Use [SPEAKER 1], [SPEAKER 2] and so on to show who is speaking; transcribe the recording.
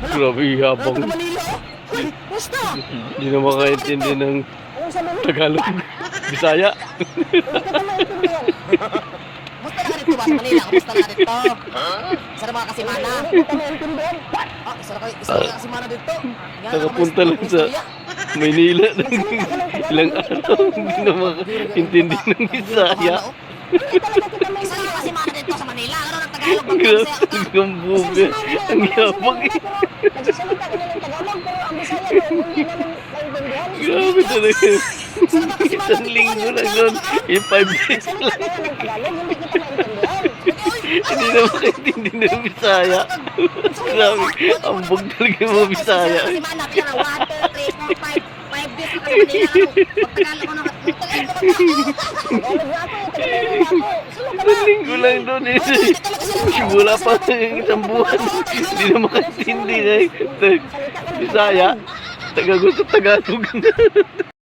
[SPEAKER 1] Grabe habang.
[SPEAKER 2] Taga Manila. Uy, musta?
[SPEAKER 1] Hindi na makaintindi ng Tagalog. Bisaya.
[SPEAKER 2] Musta na ka dito ba sa Manila? Musta na ka dito? Isa na mga kasimana. Isa na kasimana dito.
[SPEAKER 1] Nakapunta lang sa Maynila ng ilang araw. Hindi na makaintindi ng Bisaya.
[SPEAKER 2] Isa na kasimana dito sa Manila. Ano ng Tagalog?
[SPEAKER 1] Grabe ang buga. Ang yabang eh.
[SPEAKER 3] Nagsasalita ka na ng Tagalog, pero ang Bisaya doon, hindi namin naintindihan.
[SPEAKER 1] Grabe talaga. Isang linggo na doon. Yung 5 days
[SPEAKER 3] Salita
[SPEAKER 1] lang.
[SPEAKER 3] ka na ng Tagalog, hindi kita maintindihan.
[SPEAKER 1] Hindi na makaintindi ng Bisaya. Grabe. Ang bug talaga yung mga Bisaya.
[SPEAKER 2] Kasimana, kaya 1, 2, 3, 4, 5 days ka sa Manila. Pagtagalog mo na.
[SPEAKER 3] Tagalog na ako, Tagalog na ako. Sino ka ba?
[SPEAKER 1] Isang linggo lang doon eh. Wala pa isang buwan. Hindi na makaintindi na eh. Bisaya. Taga gusto Tagalog.